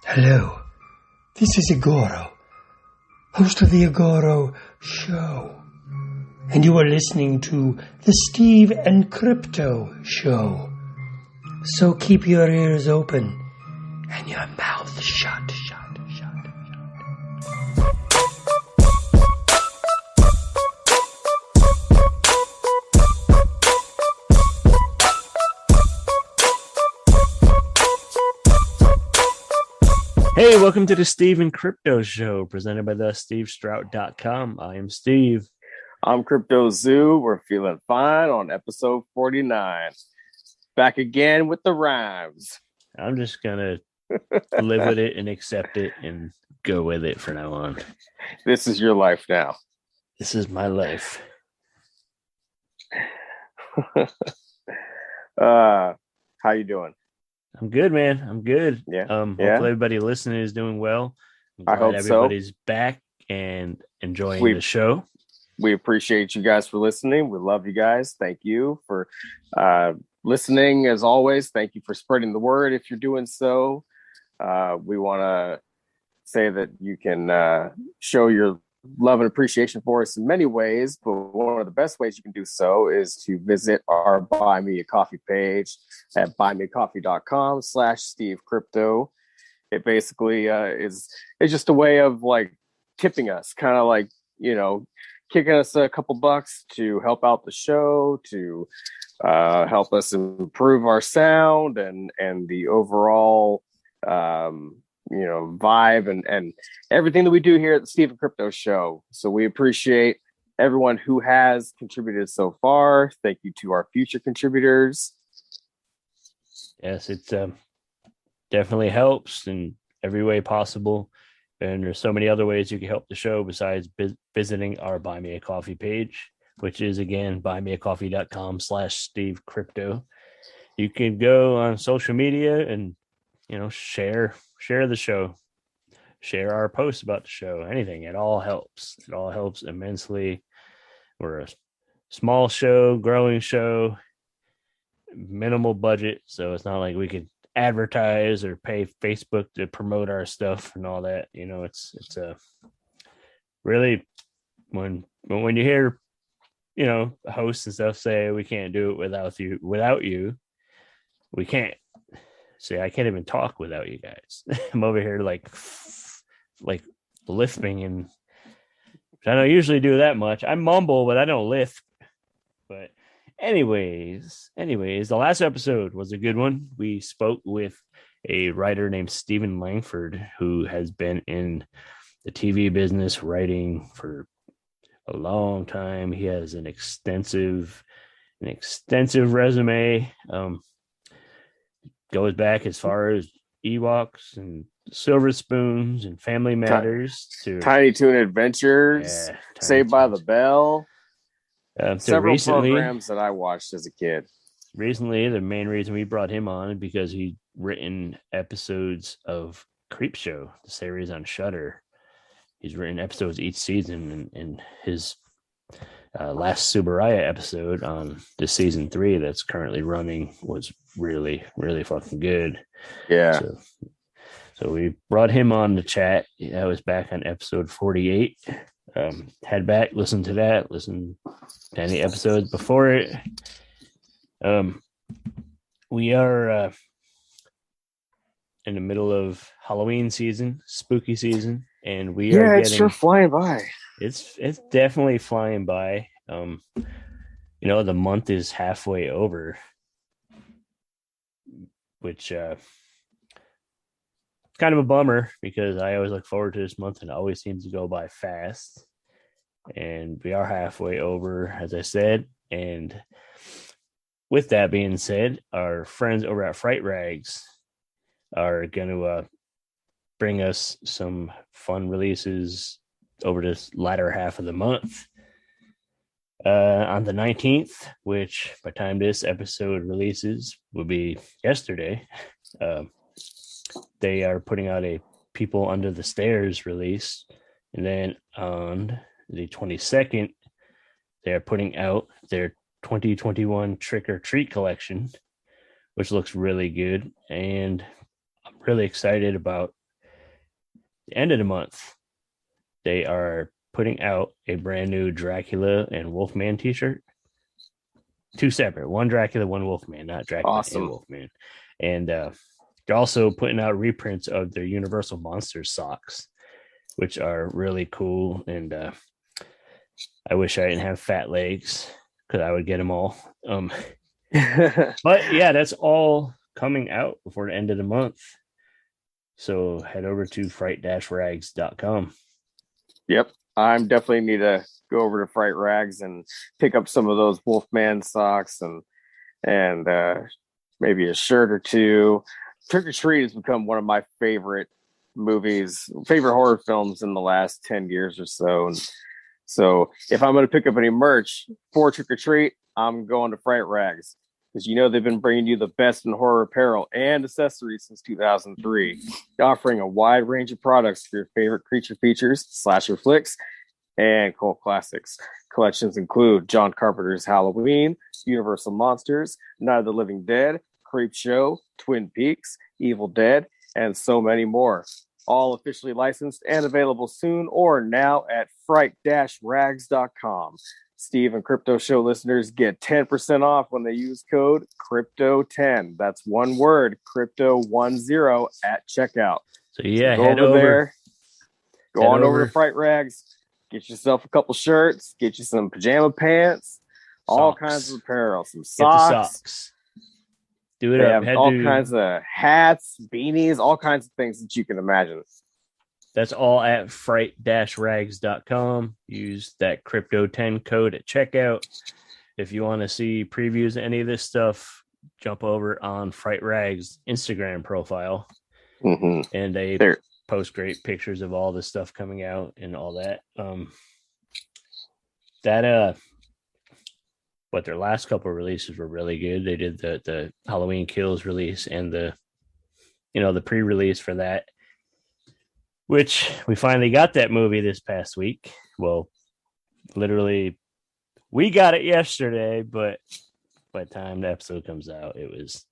Hello, this is Igoro, host of the Igoro Show, and you are listening to the Steve and Crypto Show. So keep your ears open and your mouth shut. Hey, welcome to the Steve and Crypto Show, presented by thestevestrout.com. I am Steve. I'm Crypto Zoo. We're feeling fine on episode 49. Back again with the rhymes. I'm just going to live with it and accept it and go with it from now on. This is your life now. This is my life. How you doing? I'm good, man. I'm good. Yeah. Hopefully everybody listening is doing well. I hope everybody's back and enjoying the show. We appreciate you guys for listening. We love you guys. Thank you for listening as always. Thank you for spreading the word if you're doing so. We want to say that you can show your love and appreciation for us in many ways, but one of the best ways you can do so is to visit our Buy Me a Coffee page at buymeacoffee.com/Steve Crypto. It basically is just a way of like tipping us, kind of like, you know, kicking us a couple bucks to help out the show, to help us improve our sound and the overall vibe and everything that we do here at the Steve and Crypto Show. So we appreciate everyone who has contributed so far. Thank you to our future contributors. Yes, it definitely helps in every way possible. And there's so many other ways you can help the show besides visiting our Buy Me a Coffee page, which is, again, buymeacoffee.com/Steve Crypto. You can go on social media and, share the show, share our posts about the show, anything. It all helps. It all helps immensely. We're a small show, growing show, minimal budget. So it's not like we could advertise or pay Facebook to promote our stuff and all that. It's really when you hear, hosts and stuff say we can't do it without you, we can't. See, I can't even talk without you guys. I'm over here like lisping, and I don't usually do that much. I mumble, but I don't lisp. But anyways, the last episode was a good one. We spoke with a writer named Stephen Langford, who has been in the TV business writing for a long time. He has an extensive resume. Goes back as far as Ewoks and Silver Spoons and Family Matters to Tiny Toon Adventures, Saved by the Bell. Several programs that I watched as a kid. Recently, the main reason we brought him on is because he'd written episodes of Creepshow, the series on Shudder. He's written episodes each season, and his last Subaraya episode on the season 3 that's currently running was really, really fucking good. Yeah. So we brought him on to chat. I was back on episode 48. Head back, listen to that, listen to any episodes before it. We are in the middle of Halloween season, spooky season, and it's sure flying by. It's definitely flying by. The month is halfway over, which it's kind of a bummer because I always look forward to this month and it always seems to go by fast. And we are halfway over, as I said. And with that being said, our friends over at Fright Rags are going to bring us some fun releases over this latter half of the month. On the 19th, which by the time this episode releases will be yesterday, they are putting out a People Under the Stairs release. And then on the 22nd, they are putting out their 2021 Trick or Treat collection, which looks really good. And I'm really excited about the end of the month, they are putting out a brand new Dracula and Wolfman t-shirt. Two separate, one Dracula, one Wolfman, not Dracula Awesome. and Wolfman. And they're also putting out reprints of their Universal Monsters socks, which are really cool. And I wish I didn't have fat legs because I would get them all. But yeah, that's all coming out before the end of the month. So head over to fright-rags.com. Yep. I'm definitely need to go over to Fright Rags and pick up some of those Wolfman socks and maybe a shirt or two. Trick or Treat has become one of my favorite horror films in the last 10 years or so. And so if I'm going to pick up any merch for Trick or Treat, I'm going to Fright Rags, because they've been bringing you the best in horror apparel and accessories since 2003, offering a wide range of products for your favorite creature features, slasher flicks, and cult classics. Collections include John Carpenter's Halloween, Universal Monsters, Night of the Living Dead, Creepshow, Twin Peaks, Evil Dead, and so many more. All officially licensed and available soon or now at fright-rags.com. Steve and Crypto Show listeners get 10% off when they use code CRYPTO10. That's one word, CRYPTO10 at checkout. So yeah, so head over there. Go on over to Fright Rags. Get yourself a couple shirts. Get you some pajama pants. Socks. All kinds of apparel. Some socks. Do it they up. Have all kinds of hats, beanies, all kinds of things that you can imagine. That's all at fright-rags.com. Use that Crypto10 code at checkout. If you want to see previews of any of this stuff, jump over on Fright Rags Instagram profile. Mm-hmm. And they post great pictures of all the stuff coming out and all that. But their last couple of releases were really good. They did the Halloween Kills release and the pre-release for that, which we finally got that movie this past week. Well, literally, we got it yesterday, but by the time the episode comes out, it was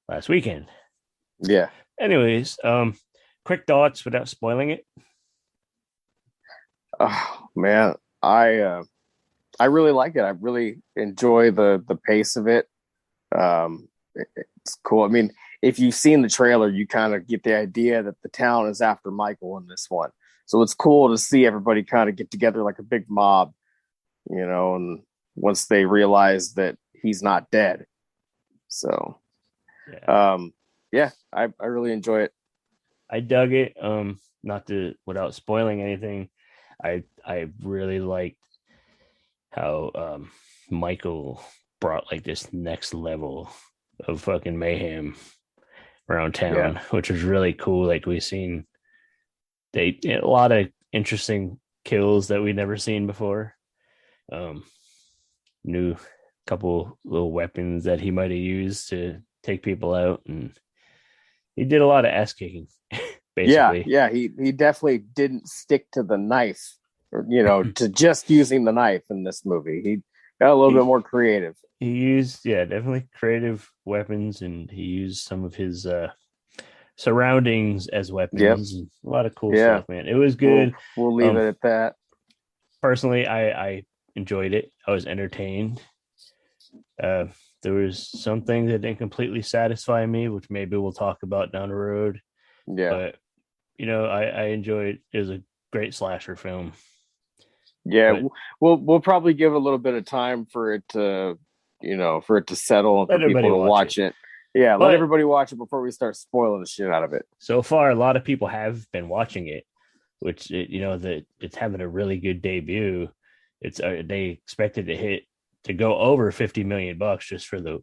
last weekend. Yeah. Anyways, quick thoughts without spoiling it. Oh man, I really like it. I really enjoy the pace of it. It's cool. I mean, if you've seen the trailer, you kind of get the idea that the town is after Michael in this one. So it's cool to see everybody kind of get together like a big mob, and once they realize that he's not dead. So, I really enjoy it. I dug it. Without spoiling anything, I really liked how Michael brought like this next level of fucking mayhem around town, which was really cool. Like we've seen a lot of interesting kills that we'd never seen before. New couple little weapons that he might have used to take people out, and he did a lot of ass kicking. Basically, he definitely didn't stick to the knife, or to just using the knife in this movie. He got a little bit more creative. He used, definitely creative weapons, and he used some of his surroundings as weapons. Yep. And a lot of cool stuff, man. It was good. We'll leave it at that. Personally, I enjoyed it. I was entertained. There was some things that didn't completely satisfy me, which maybe we'll talk about down the road. Yeah. But, I enjoyed it. It was a great slasher film. Yeah, we'll probably give a little bit of time for it to, settle and for people to watch it. Yeah, let everybody watch it before we start spoiling the shit out of it. So far, a lot of people have been watching it, which it's having a really good debut. It's they expected to go over $50 million just for the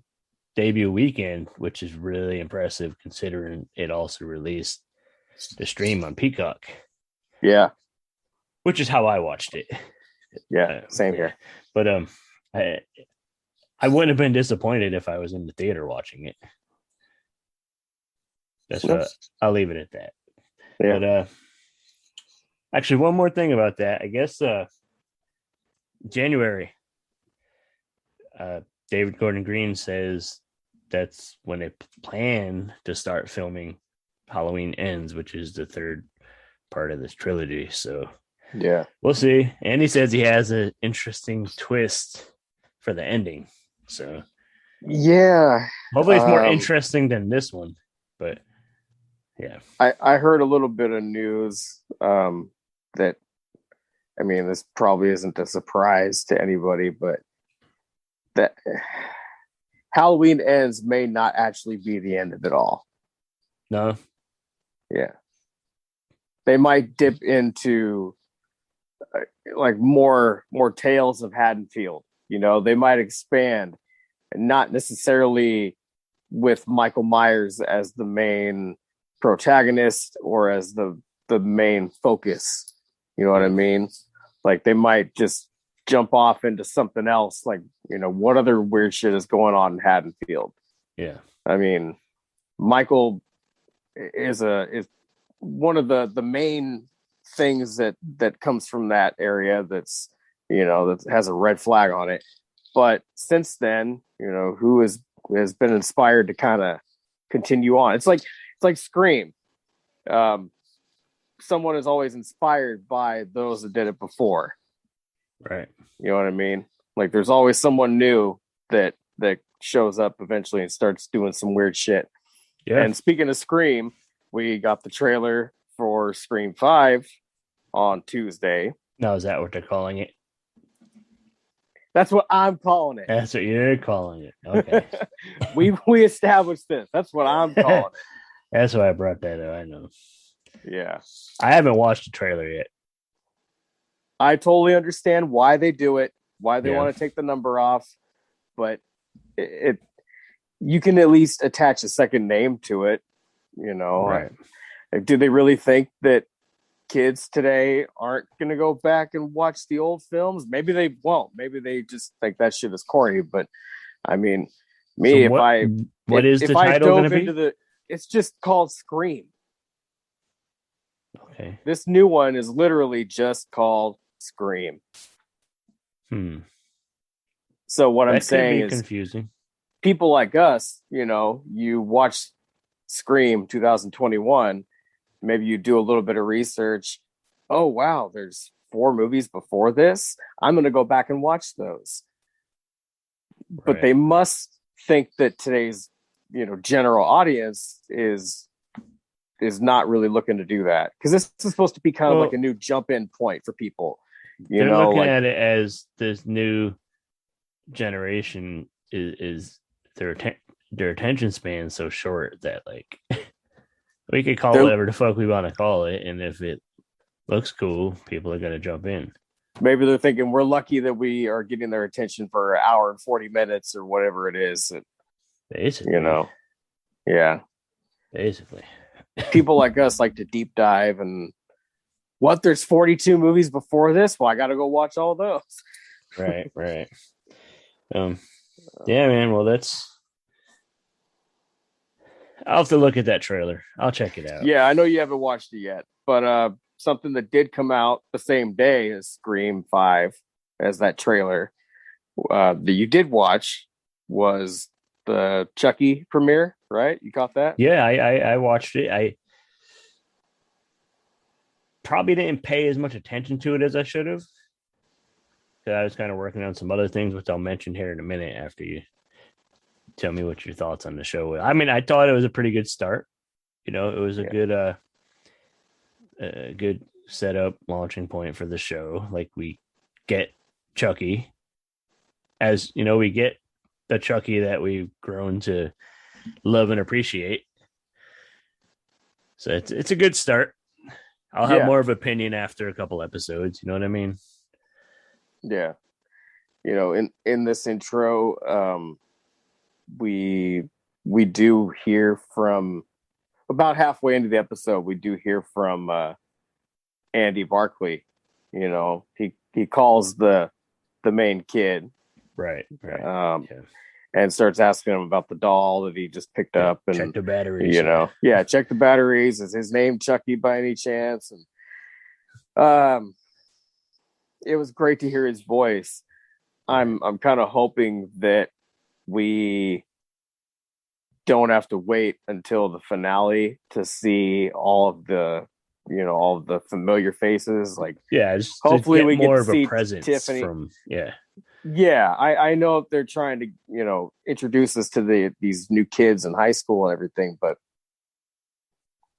debut weekend, which is really impressive considering it also released the stream on Peacock. Yeah, which is how I watched it. Yeah, same here. But I wouldn't have been disappointed if I was in the theater watching it. That's what I'll leave it at that. Yeah. But actually, one more thing about that. I guess January. David Gordon Green says that's when they plan to start filming Halloween Ends, which is the third part of this trilogy. So Yeah. we'll see. And he says he has an interesting twist for the ending. So Yeah. hopefully it's more interesting than this one. But yeah. I heard a little bit of news that, I mean, this probably isn't a surprise to anybody, but that Halloween Ends may not actually be the end of it all. No. Yeah. They might dip into like more tales of Haddonfield. You know, they might expand, and not necessarily with Michael Myers as the main protagonist or as the main focus. You know what I mean? Like they might just jump off into something else. Like, you know, what other weird shit is going on in Haddonfield? Yeah. I mean, Michael is one of the main things that comes from that area that's, you know, that has a red flag on it. But since then, you know, who has been inspired to kind of continue on? It's like Scream. Someone is always inspired by those that did it before. Right. You know what I mean? Like there's always someone new that shows up eventually and starts doing some weird shit. Yeah. And speaking of Scream, we got the trailer for Scream 5 on Tuesday. Now, is that what they're calling it? That's what I'm calling it. That's what you're calling it. Okay. we established this. That's what I'm calling it. That's why I brought that up. I know. Yeah. I haven't watched the trailer yet. I totally understand why they do it, why they want to take the number off, but it you can at least attach a second name to it, you know. Right. Do they really think that kids today aren't going to go back and watch the old films? Maybe they won't. Maybe they just think that shit is corny. But I mean, me, so what is the title going to be? It's just called Scream. Okay. This new one is literally just called Scream. So what I'm saying is confusing. People like us, you know, you watch Scream 2021, maybe you do a little bit of research. Oh, wow, there's 4 movies before this. I'm going to go back and watch those. Right. But they must think that today's, you know, general audience is not really looking to do that, because this is supposed to be kind of like a new jump in point for people. They're looking at it as this new generation is their attention span so short that like we could call it whatever the fuck we want to call it, and if it looks cool, people are going to jump in. Maybe they're thinking we're lucky that we are getting their attention for an hour and 40 minutes or whatever it is. Basically, you know, yeah. Basically, people like us like to deep dive and there's 42 movies before this. Well, I got to go watch all those. Right. Yeah, man. Well, I'll have to look at that trailer. I'll check it out. Yeah, I know you haven't watched it yet, but something that did come out the same day as Scream 5, as that trailer, that you did watch, was the Chucky premiere, right? You caught that? Yeah, I watched it. I probably didn't pay as much attention to it as I should have, because I was kind of working on some other things, which I'll mention here in a minute after you tell me what your thoughts on the show were. I mean, I thought it was a pretty good start. You know, it was a good setup, launching point for the show. Like, we get Chucky, as you know, we get the Chucky that we've grown to love and appreciate. So it's a good start. I'll have more of an opinion after a couple episodes. You know what I mean? Yeah. You know, in this intro, we do hear from, about halfway into the episode, we do hear from Andy Barclay. You know, he calls the main kid, right, and starts asking him about the doll that he just picked up, and check the batteries. You know, check the batteries. Is his name Chucky by any chance? And it was great to hear his voice. I'm kind of hoping that we don't have to wait until the finale to see all of the all the familiar faces. Like, Yeah, just to hopefully get we get more to of a see presence Tiffany. from Yeah, I know they're trying to introduce us to these new kids in high school and everything, but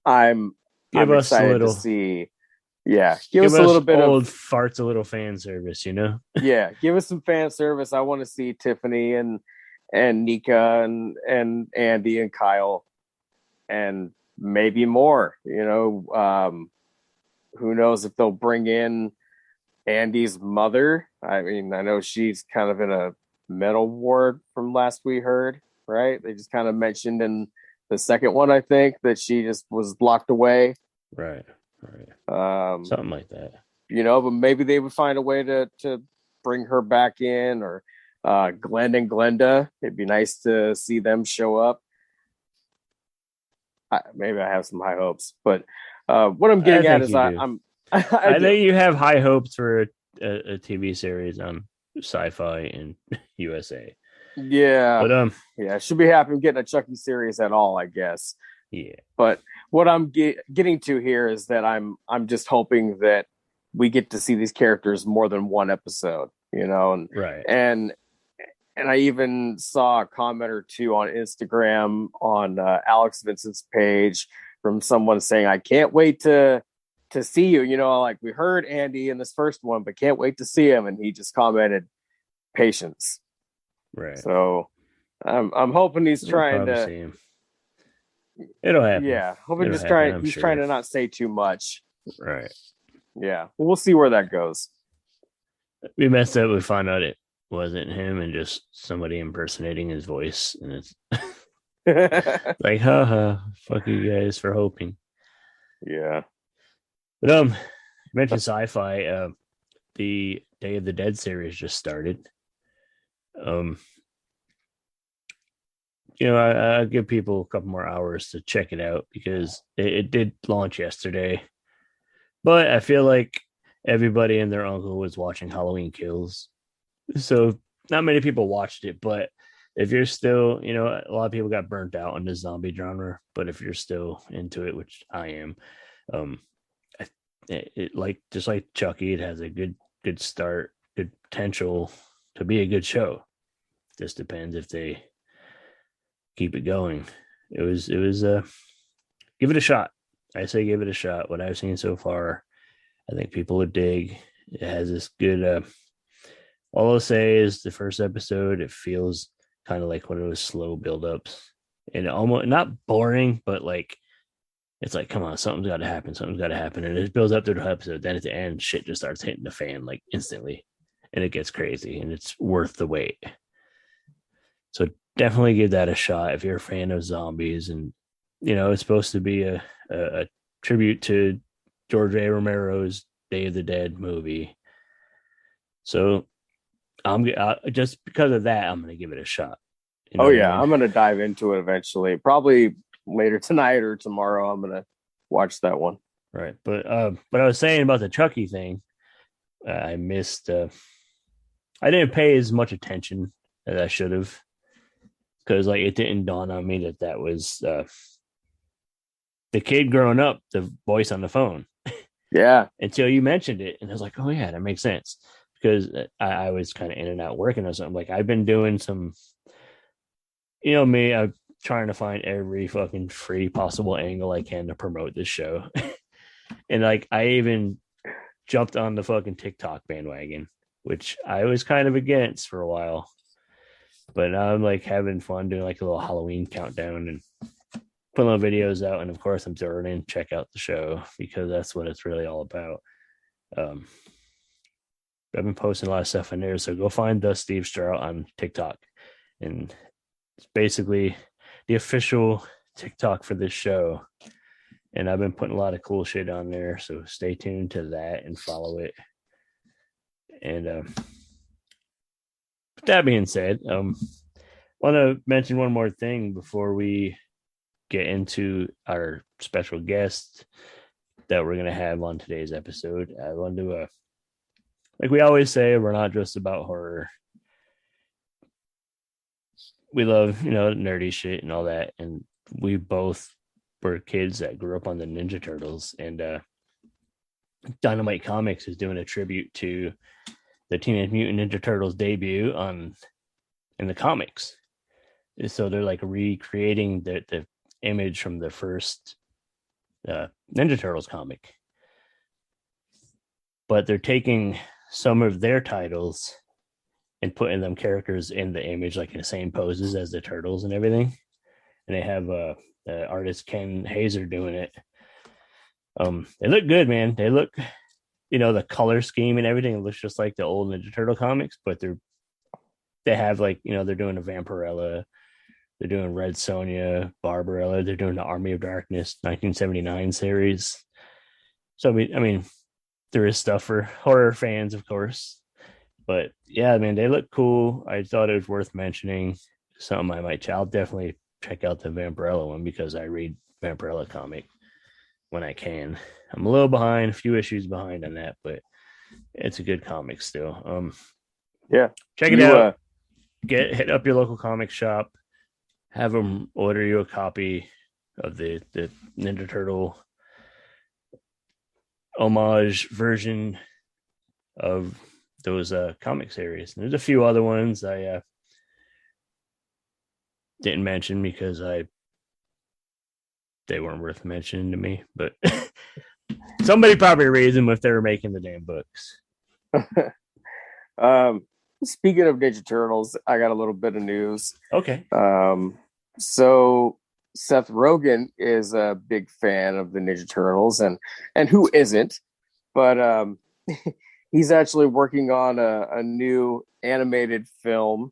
I'm give us a excited to little see. Yeah, give give us a us little bit old of farts a little fan service, yeah, give us some fan service. I want to see Tiffany and Nika and Andy and Kyle and maybe more. Who knows if they'll bring in Andy's mother? I mean, I know she's kind of in a mental ward from last we heard, right? They just kind of mentioned in the second one, I think, that she just was locked away. Right. Something like that. But maybe they would find a way to bring her back in, or Glenn and Glenda. It'd be nice to see them show up. Maybe I have some high hopes, but what I'm getting at is I think you have high hopes for a TV series on Sci-Fi and USA. Yeah, but yeah, should be happy getting a Chucky series at all, I guess. Yeah, but what I'm getting to here is that I'm just hoping that we get to see these characters more than one episode, and right. And I even saw a comment or two on Instagram on Alex Vincent's page from someone saying, "I can't wait to see you." Like, we heard Andy in this first one, but can't wait to see him. And he just commented, "Patience." Right. So I'm hoping he's trying to. See him. It'll happen. Yeah, hoping he's trying to not say too much. Right. Yeah, we'll see where that goes. We messed up. We found out it wasn't him and just somebody impersonating his voice, and it's like, haha, fuck you guys for hoping. Yeah. But you mentioned Sci-Fi. The Day of the Dead series just started. I give people a couple more hours to check it out because it did launch yesterday. But I feel like everybody and their uncle was watching Halloween Kills. So not many people watched it, but if you're still, a lot of people got burnt out on the zombie genre, but if you're still into it, which I am, it like, just like Chucky, it has a good start, good potential to be a good show. Just depends if they keep it going. It was give it a shot. I say give it a shot. What I've seen so far, I think people would dig. It has this good all I'll say is the first episode, it feels kind of like one of those slow buildups, and almost not boring, but like, it's like, come on, something's got to happen, and it builds up through the episode. Then at the end, shit just starts hitting the fan like instantly, and it gets crazy, and it's worth the wait. So definitely give that a shot if you're a fan of zombies, and it's supposed to be a tribute to George A. Romero's Day of the Dead movie. So I'm just because of that, I'm going to give it a shot. I'm going to dive into it eventually, probably later tonight or tomorrow. I'm going to watch that one. Right, but I was saying about the Chucky thing, I missed. I didn't pay as much attention as I should have, because like it didn't dawn on me that was the kid growing up, the voice on the phone. Yeah, until you mentioned it, and I was like, oh yeah, that makes sense. Because I was kind of in and out working or something. Like, I've been doing some, me, I'm trying to find every fucking free possible angle I can to promote this show. And like, I even jumped on the fucking TikTok bandwagon, which I was kind of against for a while. But now I'm like having fun doing like a little Halloween countdown and putting little videos out. And of course, I'm throwing in check out the show, because that's what it's really all about. I've been posting a lot of stuff in there, so go find the Steve Strout on TikTok, and it's basically the official TikTok for this show. And I've been putting a lot of cool shit on there, so stay tuned to that and follow it. And with that being said, want to mention one more thing before we get into our special guest that we're going to have on today's episode. I want to like we always say, we're not just about horror. We love, nerdy shit and all that. And we both were kids that grew up on the Ninja Turtles. And Dynamite Comics is doing a tribute to the Teenage Mutant Ninja Turtles debut in the comics. So they're like recreating the image from the first Ninja Turtles comic, but they're taking some of their titles and putting them characters in the image, like in the same poses as the turtles and everything. And they have the artist Ken Hazer doing it. They look good, man. They look, the color scheme and everything, it looks just like the old Ninja Turtle comics, but they have like, they're doing a Vampirella, they're doing Red Sonja, Barbarella, they're doing the Army of Darkness 1979 series. So I mean, there is stuff for horror fans, of course. But yeah, man, they look cool. I thought it was worth mentioning. Something I might I'll definitely check out the Vampirella one because I read Vampirella comic when I can. I'm a little behind, a few issues behind on that, but it's a good comic still. Yeah, check it out. Hit up your local comic shop. Have them order you a copy of the Ninja Turtle homage version of those comic series. And there's a few other ones I didn't mention because they weren't worth mentioning to me, but somebody probably reads them if they were making the damn books. Speaking of Ninja Turtles, I got a little bit of news. Okay. So Seth Rogen is a big fan of the Ninja Turtles, and who isn't? But he's actually working on a new animated film,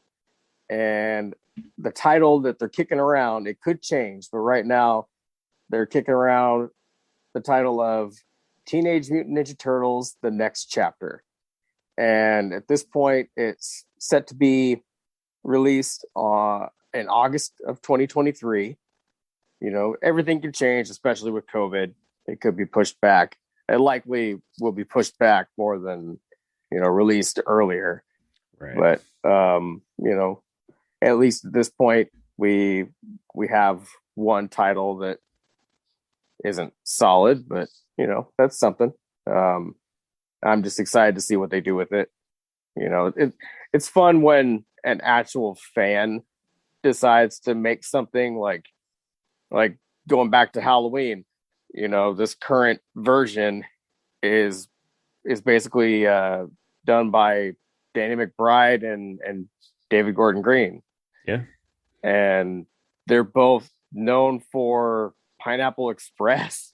and the title that they're kicking around, it could change, but right now they're kicking around the title of Teenage Mutant Ninja Turtles: The Next Chapter. And at this point, it's set to be released in August of 2023. Everything can change, especially with COVID. It could be pushed back. It likely will be pushed back more than, released earlier. Right. But, at least at this point, we have one title that isn't solid, but, that's something. I'm just excited to see what they do with it. It's fun when an actual fan decides to make something like going back to Halloween. This current version is basically done by Danny McBride and David Gordon Green. Yeah. And they're both known for Pineapple Express.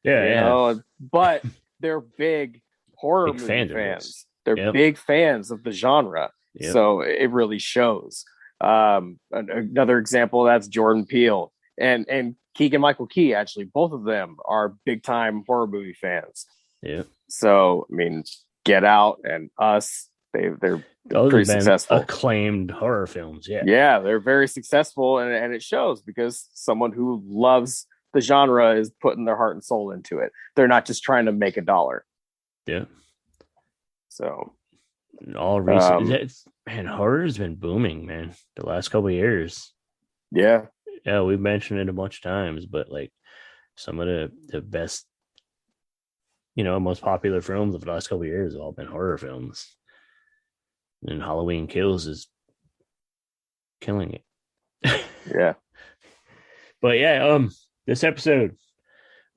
Yeah. But they're big horror movie fans. They're big fans of the genre. Yep. So it really shows. Another example, that's Jordan Peele and Keegan-Michael Key. Actually, both of them are big time horror movie fans. Yeah. So I mean, Get Out and Us, they're pretty successful, acclaimed horror films. Yeah, they're very successful, and it shows because someone who loves the genre is putting their heart and soul into it. They're not just trying to make a dollar. Yeah. So all recent, horror's been booming, man, the last couple of years. Yeah, we've mentioned it a bunch of times, but like some of the best, most popular films of the last couple of years have all been horror films, and Halloween Kills is killing it. Yeah. But this episode,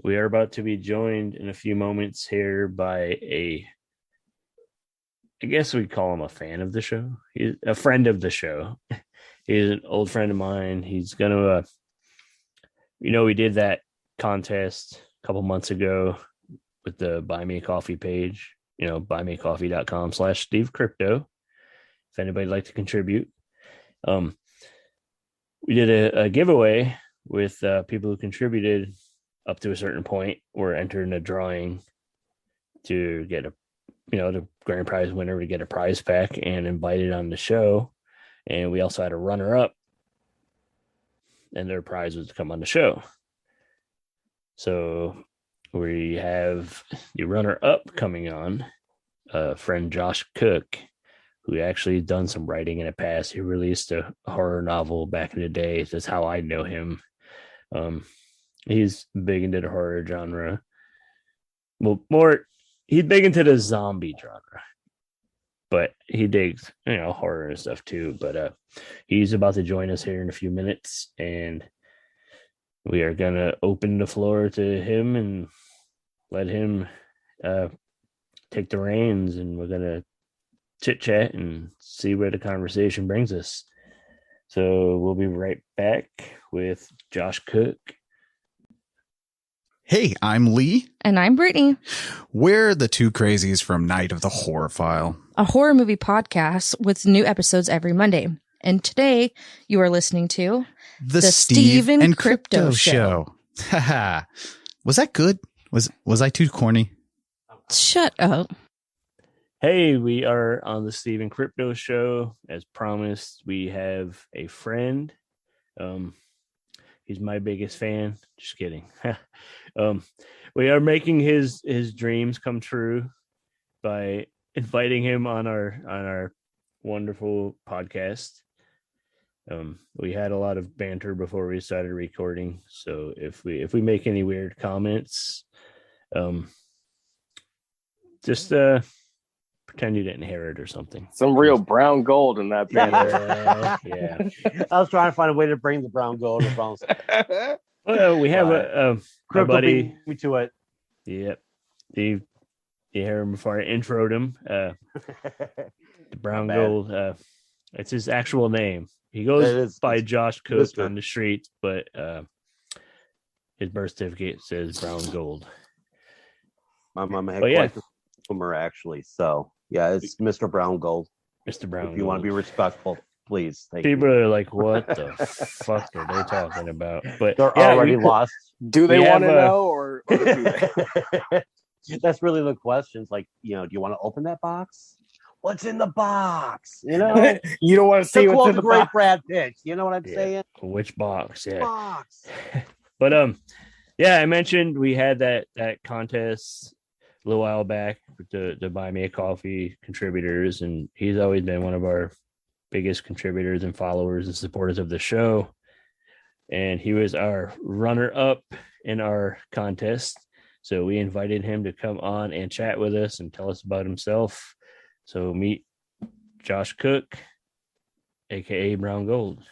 we are about to be joined in a few moments here by I guess we'd call him a fan of the show. He's a friend of the show. He's an old friend of mine. He's going to, we did that contest a couple months ago with the Buy Me a Coffee page, buymeacoffee.com/Steve Crypto. If anybody'd like to contribute. We did a giveaway with people who contributed up to a certain point were entered in a drawing to get the grand prize winner would get a prize pack and invited on the show. And we also had a runner up, and their prize was to come on the show. So we have the runner up coming on, friend Josh Cook, who actually done some writing in the past. He released a horror novel back in the day. That's how I know him. He's big into the horror genre. Well, more he's big into the zombie genre, but he digs, horror and stuff too. But he's about to join us here in a few minutes, and we are gonna open the floor to him and let him take the reins, and we're gonna chit chat and see where the conversation brings us. So we'll be right back with Josh Cook. Hey, I'm Lee. And I'm Brittany. We're the two crazies from Night of the Horror File, a horror movie podcast with new episodes every Monday. And today you are listening to The Steve and Crypto Show. Haha. Was that good? Was I too corny? Shut up. Hey, we are on the Steve and Crypto Show. As promised, we have a friend. He's my biggest fan. Just kidding. We are making his dreams come true by inviting him on our wonderful podcast. We had a lot of banter before we started recording, so if we make any weird comments, just pretend you didn't hear it or something. Some real brown gold in that banner. Yeah. I was trying to find a way to bring the brown gold or brown. Well, we have a buddy. Beat me to it. Yep. You hear him before I introed him. The brown gold. It's his actual name. He goes by Josh Cook on the street, but his birth certificate says brown gold. My mom had quite the swimmer, actually. So yeah, it's Mr. Brown Gold. Mr. Brown. If you want to be respectful, please. People are like, "What the fuck are they talking about?" But they're already lost. Do they want to know, or do they? That's really the question. It's like, do you want to open that box? What's in the box? You don't want to see what's in the great box. Brad Pitt. You know what I'm saying? Which box? Yeah. Box. But I mentioned we had that contest a little while back to buy me a coffee contributors, and he's always been one of our biggest contributors and followers and supporters of the show. And he was our runner-up in our contest. So we invited him to come on and chat with us and tell us about himself. So meet Josh Cook, aka Brown Gold.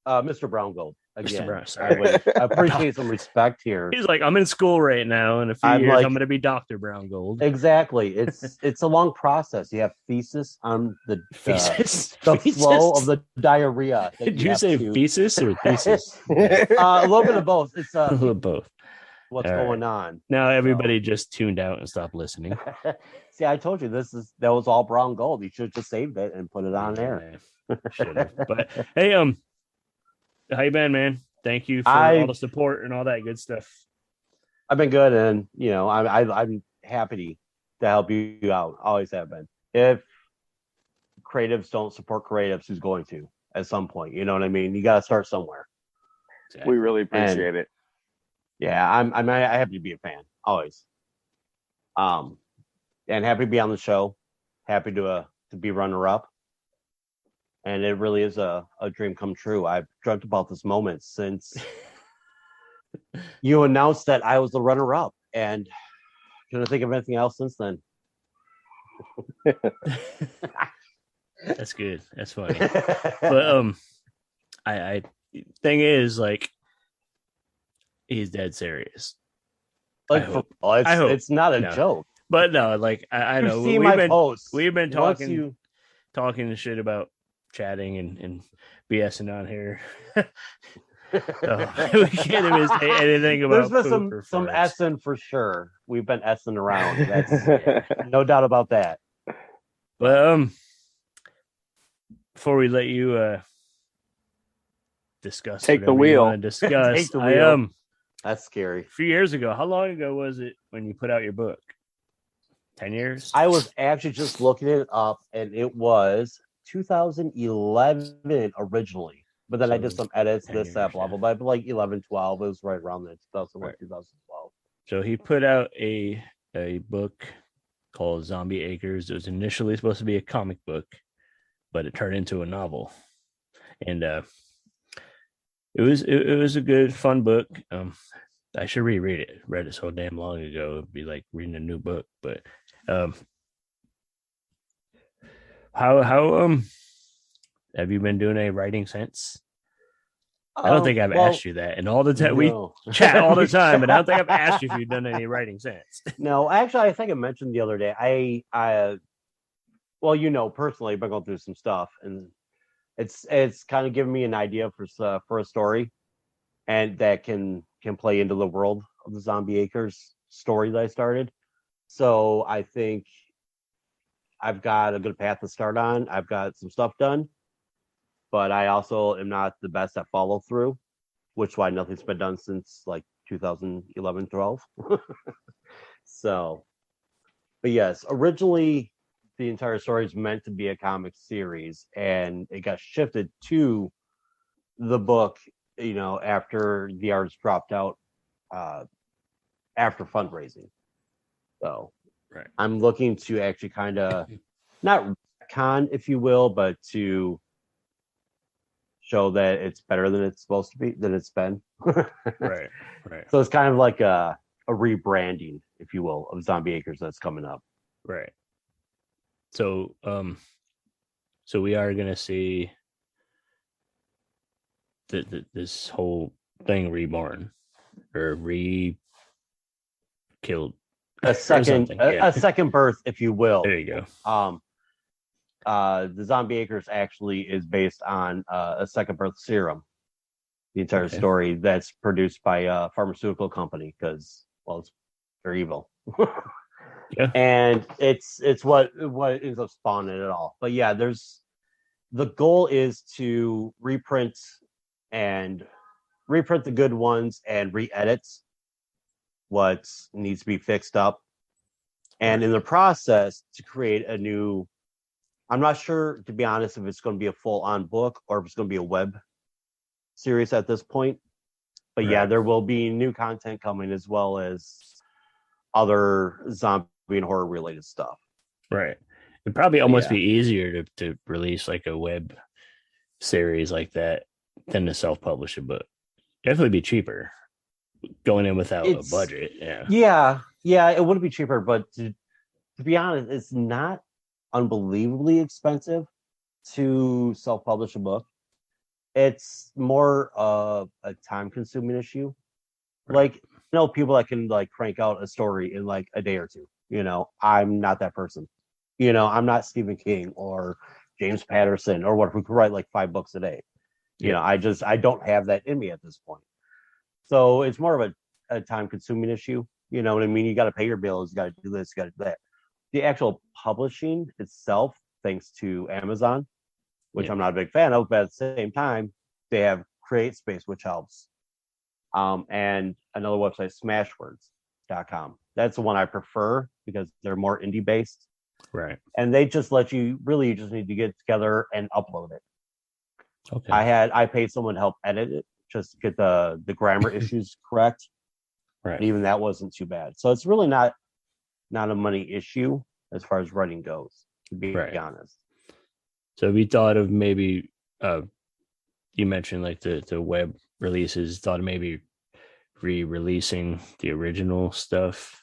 Mr. Brown Gold. Again, Mr. Brown, sorry. I appreciate some respect here. He's like, I'm in school right now. In a few years, I'm going to be Dr. Brown Gold. Exactly. It's a long process. You have thesis on the thesis? flow of the diarrhea. Did you say thesis or thesis? A little bit of both. It's a little of both. What's going on? Now everybody just tuned out and stopped listening. See, I told you that was all brown gold. You should have just saved it and put it on there. Should have. But hey, how you been, man? Thank you for all the support and all that good stuff. I've been good, and I'm happy to help you out. Always have been. If creatives don't support creatives, who's going to at some point? You know what I mean? You got to start somewhere. Exactly. We really appreciate it. Yeah, I'm happy to be a fan always. And happy to be on the show. Happy to be runner up. And it really is a dream come true. I've dreamt about this moment since you announced that I was the runner up, and couldn't think of anything else since then. That's good. That's funny. But I thing is, like, he's dead serious. Like, I hope it's not a joke. But no, like I know we've been talking shit about chatting and BSing on here. We can't even say anything about. There's been some essing for sure. We've been essing around. That's no doubt about that. But before we let you discuss, take the wheel. Discuss. Take the wheel. That's scary. A few years ago, how long ago was it when you put out your book? 10 years? I was actually just looking it up, and it was 2011 originally. But then I did some edits, this, that, blah, blah, blah. But like 11, 12, it was right around there, 2012. So he put out a book called Zombie Acres. It was initially supposed to be a comic book, but it turned into a novel. And it was a good, fun book. I should reread it. Read it so damn long ago. It'd be like reading a new book. But how have you been doing any writing since? I don't think I've asked you that. And all the time we chat all the time, but I don't think I've asked you if you've done any writing since. No, actually, I think I mentioned the other day. Well, you know, personally, I've been going through some stuff, and it's kind of given me an idea for a story, and that can play into the world of the Zombie Acres story that I started. So I think I've got a good path to start on. I've got some stuff done, but I also am not the best at follow through, which is why nothing's been done since like 2011, 12. So, but yes, originally the entire story is meant to be a comic series, and it got shifted to the book, you know, after the artist dropped out after fundraising. So right. I'm looking to actually kind of not retcon, if you will, but to show that it's better than it's supposed to be, than it's been. Right. So it's kind of like a rebranding, if you will, of Zombie Acres that's coming up. Right. So so we are gonna see this whole thing reborn or killed, a second birth, if you will. There you go. The Zombie Acres actually is based on a second birth serum. The entire story that's produced by a pharmaceutical company because, well, they're evil. Yeah. And it's what ends up spawning it all. But yeah, the goal is to reprint the good ones and re-edit what needs to be fixed up. And in the process to create a new, I'm not sure, to be honest, if it's going to be a full-on book or if it's going to be a web series at this point. But yeah, there will be new content coming as well as other zombie and horror related stuff. Right. It'd probably almost be easier to release like a web series like that than to self-publish a book. Definitely be cheaper going in without a budget. Yeah, it would be cheaper, but to be honest, it's not unbelievably expensive to self-publish a book. It's more of a time-consuming issue. Like, you know, people that can like crank out a story in like a day or two. You know, I'm not that person. You know, I'm not Stephen King or James Patterson or what, who could write like 5 books a day. You know, I don't have that in me at this point. So it's more of a time-consuming issue. You know what I mean? You got to pay your bills. You got to do this. You got to do that. The actual publishing itself, thanks to Amazon, which I'm not a big fan of, but at the same time, they have CreateSpace, which helps. And another website, Smashwords.com. That's the one I prefer because they're more indie based. Right. And they just let you really, you just need to get together and upload it. Okay. I paid someone to help edit it just to get the grammar issues correct. Right. And even that wasn't too bad. So it's really not a money issue as far as writing goes, to be honest. So have you thought of maybe you mentioned like the web releases, thought of maybe re-releasing the original stuff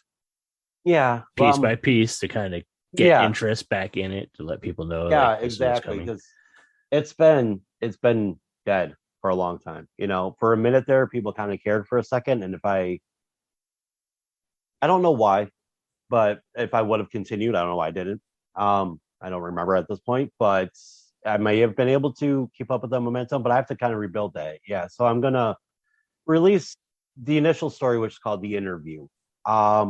piece by piece to kind of get interest back in it, to let people know exactly, because it's been dead for a long time. You know, for a minute there people kind of cared for a second, and if I don't know why, but if I would have continued, I don't know why I didn't. I don't remember at this point, but I may have been able to keep up with the momentum, but I have to kind of rebuild that. Yeah. So I'm going to release the initial story, which is called The Interview. I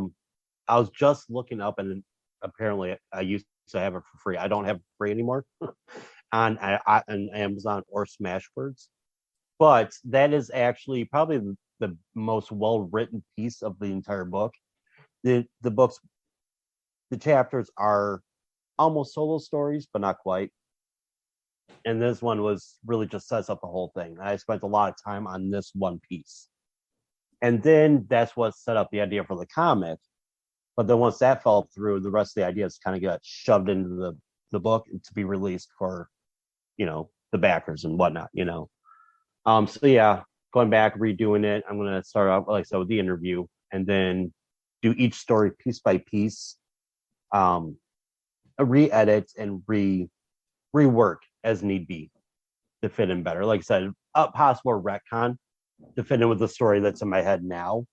was just looking up, and apparently I used to have it for free. I don't have it for free anymore on Amazon or Smashwords, but that is actually probably the most well-written piece of the entire book. The chapters are almost solo stories, but not quite. And this one was really just sets up the whole thing. I spent a lot of time on this one piece. And then that's what set up the idea for the comic. But then once that fell through, the rest of the ideas kind of got shoved into the book to be released for, you know, the backers and whatnot, you know. So yeah, going back, redoing it. I'm going to start out, like I said, with the interview, and then do each story piece by piece, re-edit and rework as need be to fit in better. Like I said, a possible retcon to fit in with the story that's in my head now.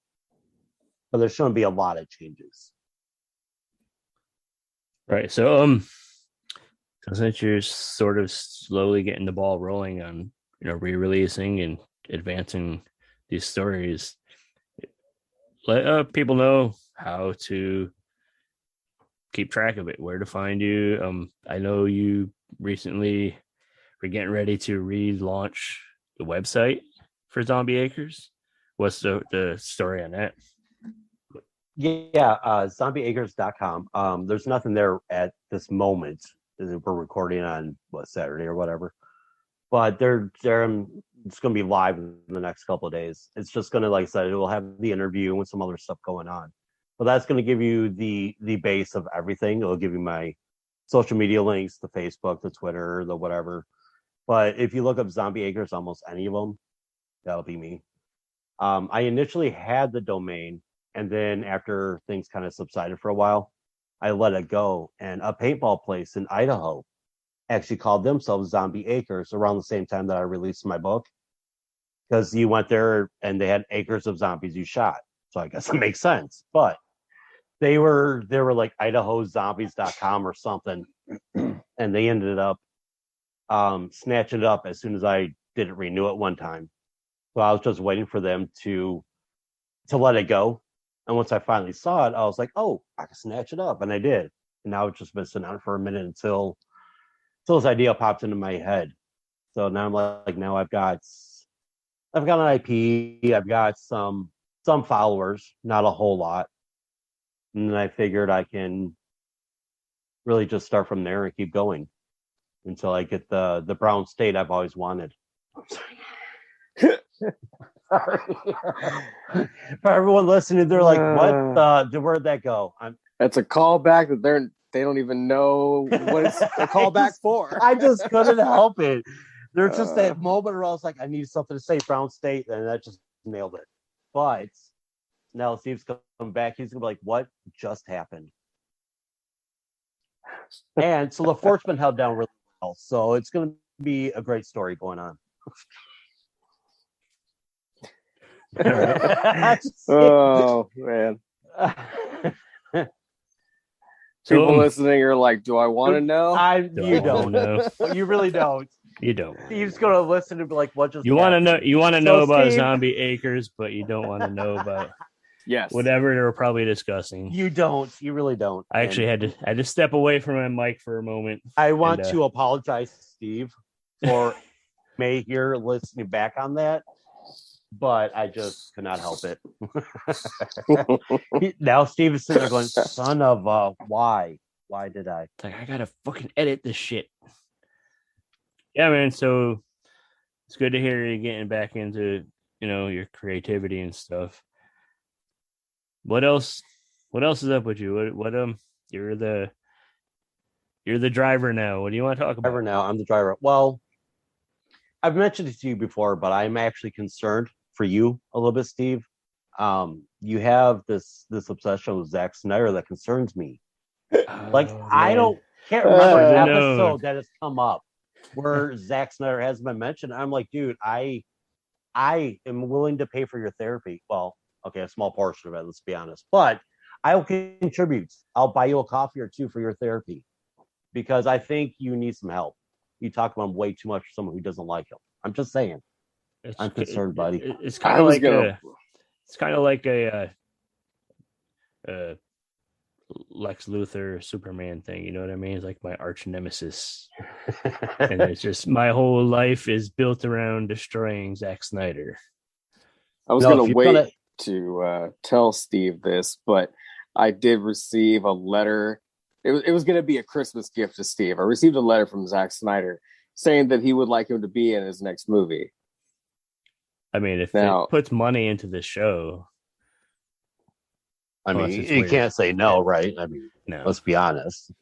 But there's going to be a lot of changes. Right. So, since you're sort of slowly getting the ball rolling on, re-releasing and advancing these stories, let people know how to keep track of it, where to find you. I know you recently were getting ready to relaunch the website for Zombie Acres. What's the story on that? Yeah, zombieacres.com. There's nothing there at this moment. We're recording on Saturday or whatever, but it's going to be live in the next couple of days. It's just going to, like I said, it will have the interview and some other stuff going on. But that's going to give you the base of everything. It'll give you my social media links, the Facebook, the Twitter, the whatever. But if you look up Zombie Acres, almost any of them, that'll be me. I initially had the domain, and then after things kind of subsided for a while, I let it go. And a paintball place in Idaho actually called themselves Zombie Acres around the same time that I released my book, because you went there and they had acres of zombies you shot. So I guess it makes sense. But they were like IdahoZombies.com or something, and they ended up snatching it up as soon as I didn't renew it one time. So I was just waiting for them to let it go. And once I finally saw it, I was like, oh, I can snatch it up. And I did. And now it's just been sitting on it for a minute until this idea popped into my head. So now I'm like, now I've got an IP, I've got some followers, not a whole lot. And then I figured I can really just start from there and keep going until I get the brown state I've always wanted. Sorry. For everyone listening, they're like, "What? Where'd that go?" That's a callback that they don't even know what it's a callback for. I just couldn't help it. There's just that moment where I was like, I need something to say brown state, and that just nailed it. But now Steve's coming back. He's gonna be like, "What just happened?" And so LaForce's been held down really well, so it's gonna be a great story going on. Oh man. People listening are like, do I want to know? You don't know. You really don't. You don't. Steve's gonna listen and be like, "What just?" You want to know? You want to know about Zombie Acres, but you don't want to know about whatever they're probably discussing. You don't. You really don't. I actually had to step away from my mic for a moment. I want to apologize to Steve for may hear listening back on that, but I just could not help it. Now Steve is sitting there going, "Son of a why? Why did I?" It's like, I gotta fucking edit this shit. Yeah, man. So it's good to hear you getting back into your creativity and stuff. What else? What else is up with you? What you're the driver now. What do you want to talk about? Driver now. I'm the driver. Well, I've mentioned it to you before, but I'm actually concerned for you a little bit, Steve. You have this obsession with Zack Snyder that concerns me. I can't remember an episode that has come up where Zack Snyder hasn't been mentioned. I'm like, dude, I am willing to pay for your therapy. Well, okay, a small portion of it, let's be honest. But I will contribute. I'll buy you a coffee or two for your therapy because I think you need some help. You talk about him way too much for someone who doesn't like him. I'm just saying. I'm concerned, buddy. It's kind of like a Lex Luthor Superman thing. You know what I mean? It's like my arch nemesis, and it's just my whole life is built around destroying Zack Snyder. I was going to wait to tell Steve this, but I did receive a letter. It was going to be a Christmas gift to Steve. I received a letter from Zack Snyder saying that he would like him to be in his next movie. I mean, if it puts money into the show, I mean, you can't say no, right? I mean, no. Let's be honest.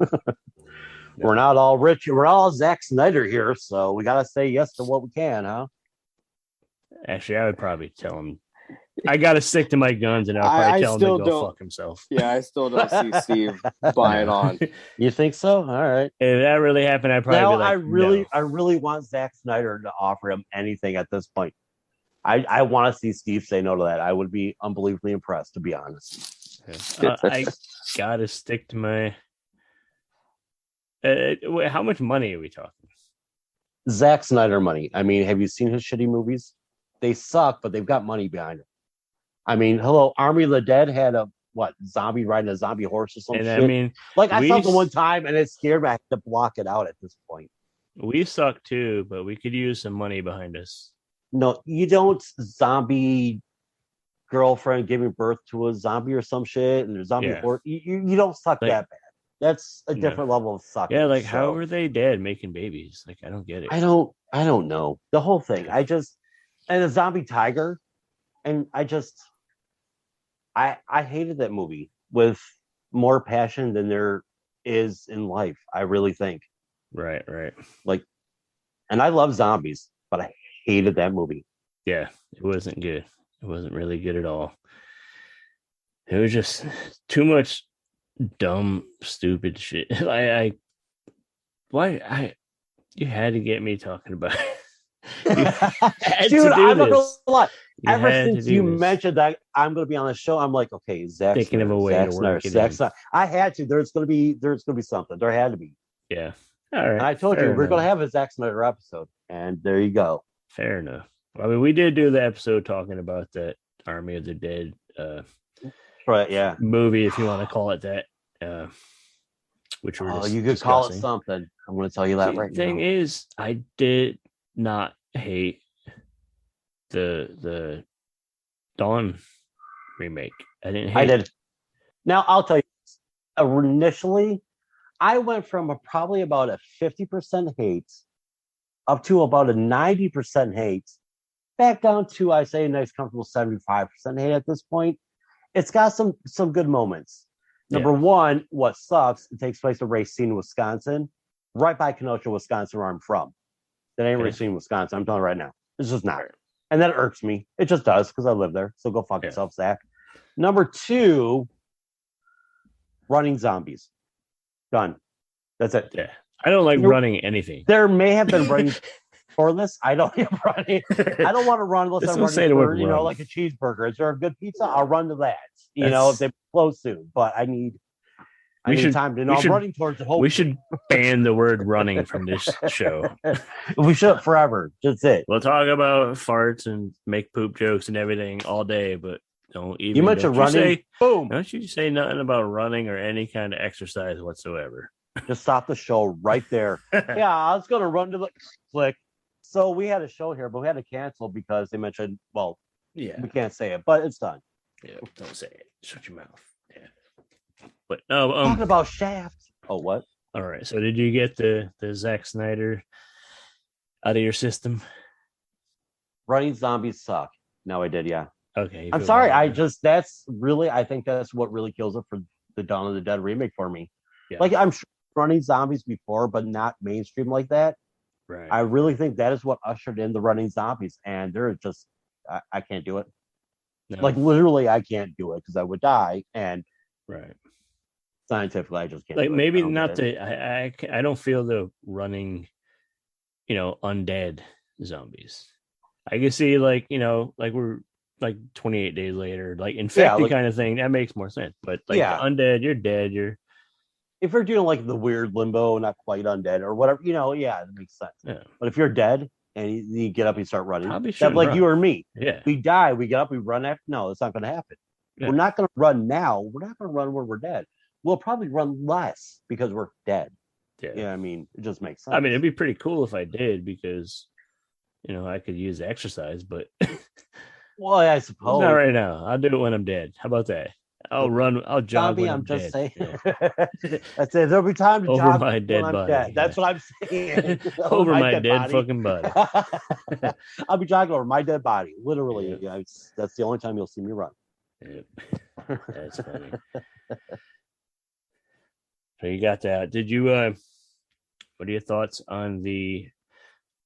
We're not all rich. We're all Zack Snyder here, so we got to say yes to what we can, huh? Actually, I would probably tell him. I got to stick to my guns, and I'll probably I tell him still to go don't- fuck himself. Yeah, I still don't see Steve buying on. You think so? All right. If that really happened, I'd probably Now be like, I really want Zack Snyder to offer him anything at this point. I want to see Steve say no to that. I would be unbelievably impressed, to be honest. no. I gotta stick to my. Wait, how much money are we talking? Zack Snyder money. I mean, have you seen his shitty movies? They suck, but they've got money behind it. I mean, hello, Army of the Dead had a zombie riding a zombie horse or some And shit. I mean, like I we saw the s- one time and it scared me. I had to block it out at this point. we suck too, but we could use some money behind us. No, you don't zombie girlfriend giving birth to a zombie or some shit, and there's zombie Yeah. horse. You don't suck Like- that bad. That's a No. different level of sucking. Yeah, like how So, are they dead making babies? Like I don't get it. I don't know the whole thing. And a zombie tiger, and I hated that movie with more passion than there is in life. I really think. Right. And I love zombies, but I hated that movie. Yeah, it wasn't good. It wasn't really good at all. It was just too much dumb, stupid shit. You had to get me talking about it. You had Dude, to do I'm not gonna this. lie. You Ever had to since do you this. mentioned that I'm going to be on the show, I'm like, okay, Zack Thinking of Snyder, a way Zack to Snyder, work it Zack in. Snyder. I had to. There's going to be something. There had to be. Yeah. All right. And I told you fair we're going to enough. have a Zack Snyder episode, and there you go. Fair enough. I mean, we did do the episode talking about that Army of the Dead Right? Yeah. movie, if you want to call it that. Which we're Oh, just you could call it discussing. something. I'm going to tell you that The right thing now. is, I did not hate the Dawn remake. I didn't hate I did. Now I'll tell you. Initially, I went from probably about a 50% hate up to about a 90% hate, back down to I say a nice comfortable 75% hate at this point. It's got some good moments. Number one, what sucks, it takes place in Racine, Wisconsin, right by Kenosha, Wisconsin, where I'm from. That ain't Okay. Racine, Wisconsin. I'm telling you right now. It's just not. And that irks me. It just does because I live there. So go fuck Yeah. yourself, Zach. Number two, running zombies. Done. That's it. Yeah. I don't like There- running anything. There may have been running for this. I don't have running. I don't want to run unless Just I'm don't running say the for, word you know, run. like a cheeseburger. Is there a good pizza? I'll run to that. You know, if they close soon. But I need time to know I'm running towards the hope. We should ban the word running from this show. We should forever. That's it. We'll talk about farts and make poop jokes and everything all day, but don't even. You mentioned running. Boom. Don't you say nothing about running or any kind of exercise whatsoever. Just stop the show right there. Yeah, I was going to run to the click. So we had a show here, but we had to cancel because they mentioned, well, Yeah. we can't say it, but it's done. Yeah. Don't say it. Shut your mouth. Yeah. But no. Talking about Shaft. Oh, what? All right. So did you get the Zack Snyder out of your system? Running zombies suck. No, I did, yeah. Okay. you I'm feel sorry. better. I think that's what really kills it for the Dawn of the Dead remake for me. Yeah. Like, I'm sure running zombies before, but not mainstream like that. Right. I really think that is what ushered in the running zombies. And they're just, I can't do it. No. Like, literally, I can't do it because I would die. And right. scientifically, I just can't Like do it. maybe I don't not get it. I don't feel the running, undead zombies. I can see like we're like 28 days later, like infected like- kind of thing. That makes more sense. But like Yeah. the undead, you're dead. If you're doing like the weird limbo, not quite undead or whatever, yeah, that makes sense. Yeah. But if you're dead and you get up and start running, Probably that's shouldn't like run. you or me. Yeah. We die, we get up, we run after. No, that's not going to happen. Yeah. We're not going to run now. We're not going to run when we're dead. We'll probably run less because we're dead. Yeah. Yeah, I mean, it just makes sense. I mean, it'd be pretty cool if I did because I could use exercise, but well, I suppose. not right now. I'll do it when I'm dead. How about that? I'll run. I'll jog. Zombie, when I'm just dead. saying. Yeah. That's it. There'll be time to Over jog my when dead I'm body, dead. That's yeah. what I'm saying. Over my dead body. fucking body. I'll be jogging over my dead body. Literally. Yeah, that's the only time you'll see me run. Yep. That's funny. So you got that. Did you what are your thoughts on the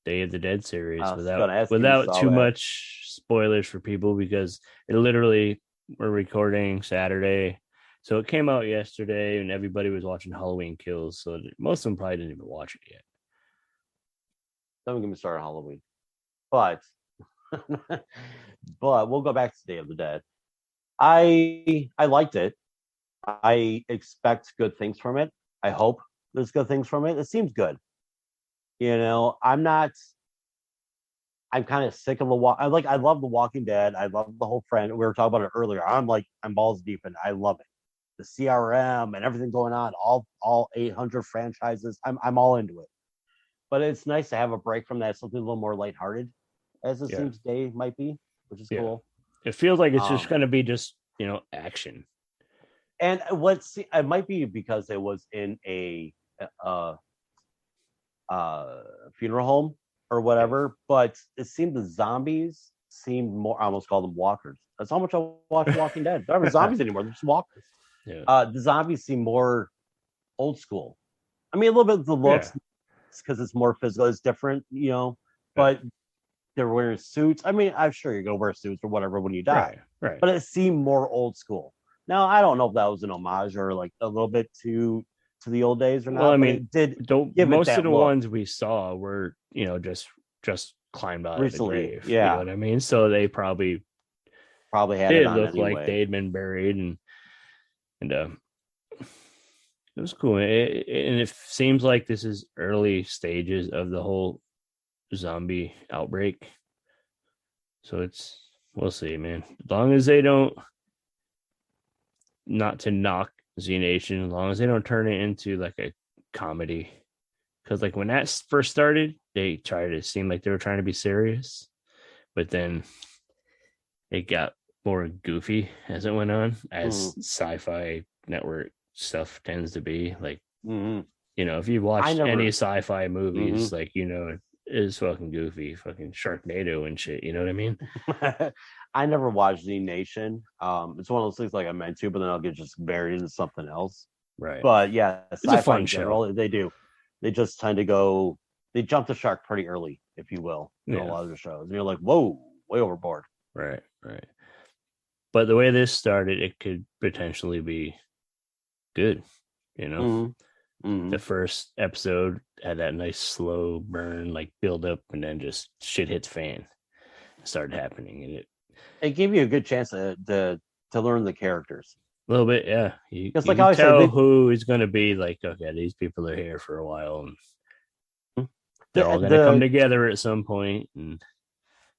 Day of the Dead series I was gonna ask you without saw too that. much spoilers for people because it literally we're recording Saturday. So it came out yesterday and everybody was watching Halloween Kills. So most of them probably didn't even watch it yet. Don't get me started on Halloween. But we'll go back to Day of the Dead. I liked it. I expect good things from it. I hope there's good things from it. It seems good. You know, I'm kind of sick of I love The Walking Dead. I love the whole friend. We were talking about it earlier. I'm balls deep and I love it. The CRM and everything going on, all 800 franchises. I'm all into it. But it's nice to have a break from that, something a little more lighthearted, as it seems Day might be, which is cool. It feels like it's just going to be just, action. And it might be because it was in a funeral home or whatever, but it seemed the zombies seemed more, I almost call them walkers. That's how much I watch Walking Dead. They're not zombies anymore, they're just walkers. Yeah. The zombies seem more old school. I mean, a little bit of the looks, because it's more physical, it's different, but they're wearing suits. I mean, I'm sure you're going to wear suits or whatever when you die. Right. But it seemed more old school. Now, I don't know if that was an homage or like a little bit to the old days or not. Well, I mean, it did most of the ones we saw were, just climbed out recently, of the grave. Yeah. You know what I mean? So they probably had it on look anyway. like they'd been buried and it was cool. And it seems like this is early stages of the whole zombie outbreak. So we'll see, man. As long as they don't, not to knock Z Nation, as long as they don't turn it into like a comedy. Because like when that first started, they tried to seem like they were trying to be serious, but then it got more goofy as it went on, as sci-fi network stuff tends to be. Like, if you watch any sci-fi movies, like, it's fucking goofy, fucking Sharknado and shit. You know what I mean? I never watched Z Nation. It's one of those things like I meant to, but then I'll get just buried into something else. Right. But yeah, it's a fun show. They do. They just tend to they jump the shark pretty early, if you will, in a lot of the shows. And you're like, whoa, way overboard. Right. But the way this started, it could potentially be good. The first episode had that nice slow burn, like build up, and then just shit hits fan. It started happening, and it gave you a good chance to learn the characters a little bit. Yeah, you like can tell who is going to be. Like, okay, these people are here for a while, and they're all going to come together at some point and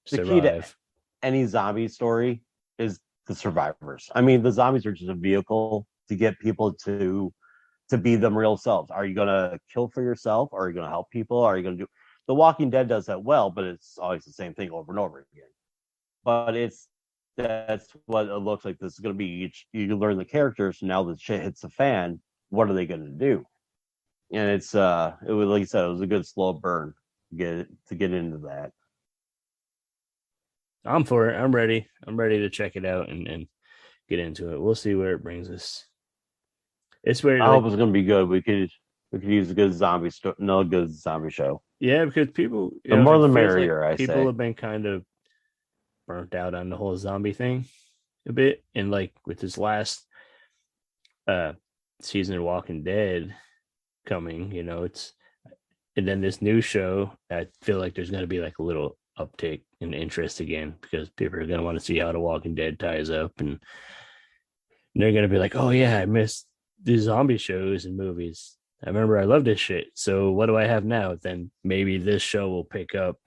survive. The key to any zombie story is the survivors. I mean, the zombies are just a vehicle to get people to be them real selves. Are you going to kill for yourself? Or are you going to help people? Are you going to do... The Walking Dead does that well, but it's always the same thing over and over again. But that's what it looks like. This is going to be you learn the characters. Now that shit hits the fan, what are they going to do? And it was, like you said, it was a good slow burn to get into that. I'm for it. I'm ready. I'm ready to check it out and get into it. We'll see where it brings us. It's weird. I hope it's going to be good. We could use a good zombie good zombie show. Yeah, because people, the more the merrier. Like people have been kind of burnt out on the whole zombie thing a bit, and like with this last season of Walking Dead coming, and then this new show, I feel like there's going to be like a little uptick in interest again because people are going to want to see how the Walking Dead ties up, and they're going to be like, oh yeah, I missed these zombie shows and movies. I remember I loved this shit. So what do I have now? Then maybe this show will pick up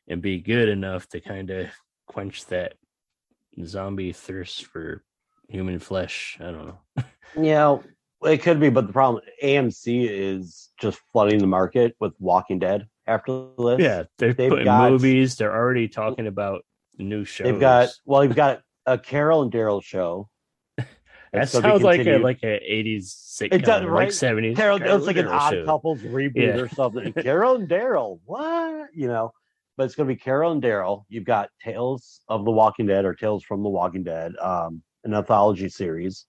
and be good enough to kind of quench that zombie thirst for human flesh. I don't know. Yeah, it could be, but the problem, AMC is just flooding the market with Walking Dead after this. Yeah, they've putting movies. They're already talking about new shows. You've got a Carol and Daryl show. That sounds like a 80s sitcom, it does, right? Like 70s. Carol, it's like an Odd Couples reboot or something. Carol and Daryl, what? But it's going to be Carol and Daryl. You've got Tales of the Walking Dead or Tales from the Walking Dead, an anthology series.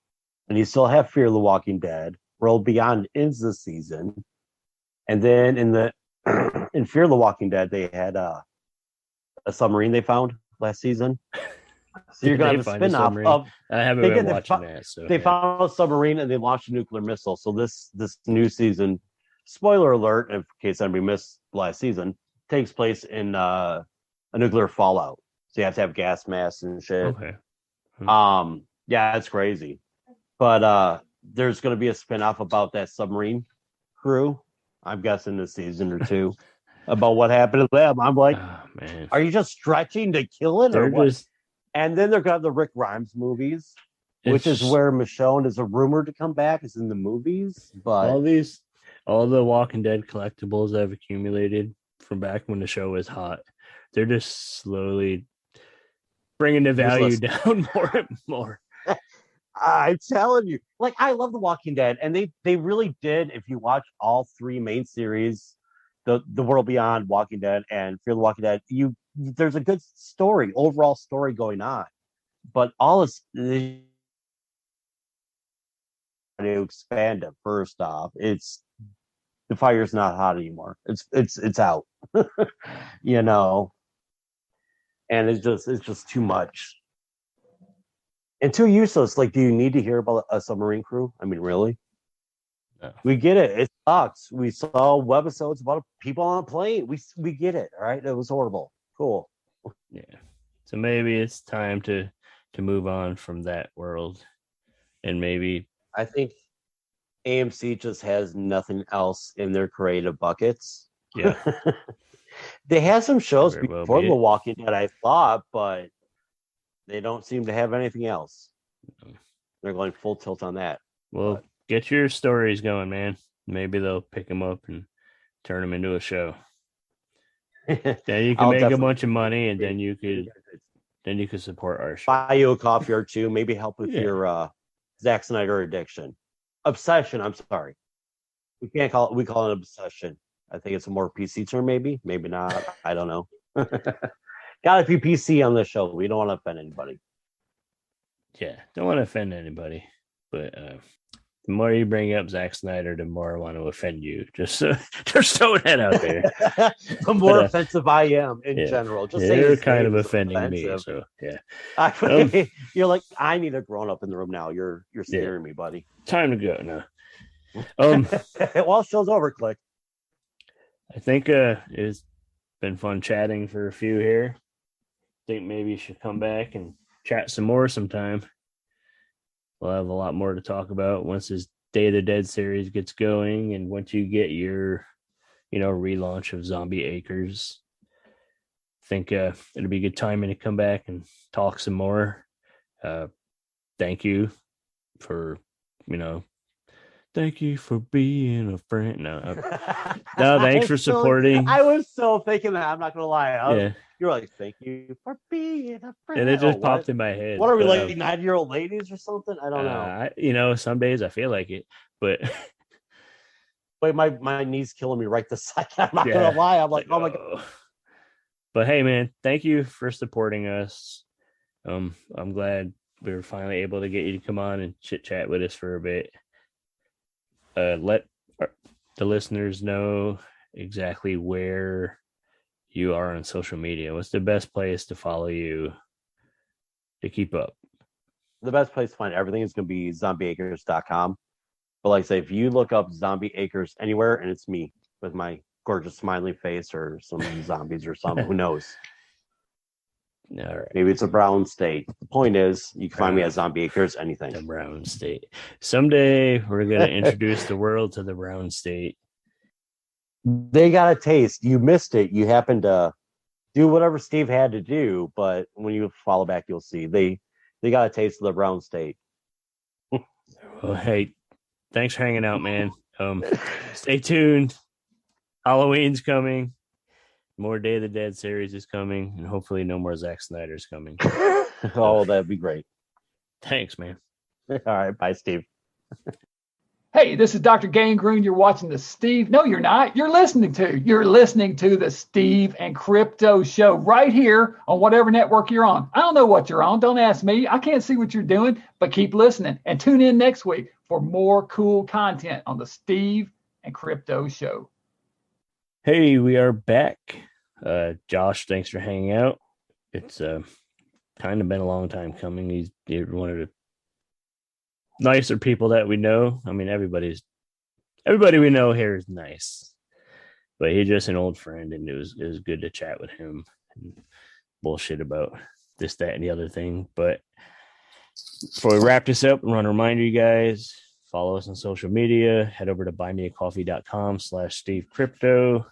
And you still have Fear the Walking Dead. World Beyond ends the season. And then in Fear the Walking Dead, they had a submarine they found, last season. So you're going to have a spin-off of. I haven't been watching that. So they found a submarine and they launched a nuclear missile. So this new season, spoiler alert, in case anybody missed last season, takes place in a nuclear fallout. So you have to have gas masks and shit. Okay. Yeah, it's crazy. But there's going to be a spin-off about that submarine crew. I'm guessing this season or two about what happened to them. I'm like, man, are you just stretching to kill it or what? And then they're going to have the Rick Grimes movies, which is where Michonne is a rumor to come back. It's in the movies, but all the Walking Dead collectibles I've accumulated from back when the show was hot, they're just slowly bringing the value down more and more. I'm telling you, like, I love The Walking Dead, and they really did. If you watch all three main series, the World Beyond, Walking Dead, and Fear the Walking Dead, there's a good overall story going on. But all is to expand it. First off, it's the fire's not hot anymore. It's out, you know, and it's just too much. And too useless. Like, do you need to hear about a submarine crew? I mean, really? No. We get it. It sucks. We saw webisodes about people on a plane. We get it. All right, it was horrible. Cool. Yeah. So maybe it's time to move on from that world, and maybe I think AMC just has nothing else in their creative buckets. Yeah. They had some shows before The Walking Dead, I thought, but they don't seem to have anything else. They're going full tilt on that. Well, get your stories going, man. Maybe they'll pick them up and turn them into a show. Then you can make a bunch of money, and then you could support our show. Buy you a coffee or two. Maybe help with your Zack Snyder obsession. I'm sorry, we can't call it. We call it an obsession. I think it's a more PC term. Maybe not. I don't know. Gotta be PC on this show. We don't want to offend anybody. Yeah, don't want to offend anybody. But the more you bring up Zack Snyder, the more I want to offend you. Just throwing that out there. The more offensive I am in general. Just say you're kind of offending me. So yeah, you're like, I need a grown up in the room now. You're scaring me, buddy. Time to go now. Well, show's over. Click. I think it's been fun chatting for a few here. Think maybe you should come back and chat some more sometime. We'll have a lot more to talk about once this Day of the Dead series gets going, and once you get your, relaunch of Zombie Acres. I think it'll be a good timing to come back and talk some more. Thank you for, thank you for being a friend. No, thanks for supporting. I was so thinking that. I'm not gonna lie. You're like, thank you for being a friend. And it just popped in my head. What are we, like 9-year-old ladies or something? I don't know. Some days I feel like it, but wait, my knee's killing me right this second. I'm not gonna lie. I'm like, oh my god. But hey, man, thank you for supporting us. I'm glad we were finally able to get you to come on and chit chat with us for a bit. Let the listeners know exactly where you are on social media. What's the best place to follow you to keep up? The best place to find everything is going to be zombieacres.com. But like I say, if you look up Zombie Acres anywhere, and it's me with my gorgeous smiley face or some zombies or something, who knows? All right. Maybe it's a brown state. The point is, you can find me at Zombie Acres, anything. The brown state. Someday we're going to introduce the world to the brown state. They got a taste. You missed it. You happened to do whatever Steve had to do, but when you follow back, you'll see they got a taste of the brown state. Well, hey, thanks for hanging out, man. Stay tuned. Halloween's coming. More Day of the Dead series is coming, and hopefully no more Zack Snyder's coming. Oh, that'd be great. Thanks, man. All right. Bye, Steve. Hey, this is Dr. Gangrene. You're watching the Steve. No, you're not. You're listening to the Steve and Crypto Show right here on whatever network you're on. I don't know what you're on. Don't ask me. I can't see what you're doing, but keep listening and tune in next week for more cool content on the Steve and Crypto Show. Hey, we are back. Josh, thanks for hanging out. it's kind of been a long time coming. He's one of the nicer people that we know. I mean, everybody we know here is nice, but he's just an old friend, and it was good to chat with him and bullshit about this, that, and the other thing. But before we wrap this up, I want to remind you guys, follow us on social media. Head over to buymeacoffee.com/SteveCrypto.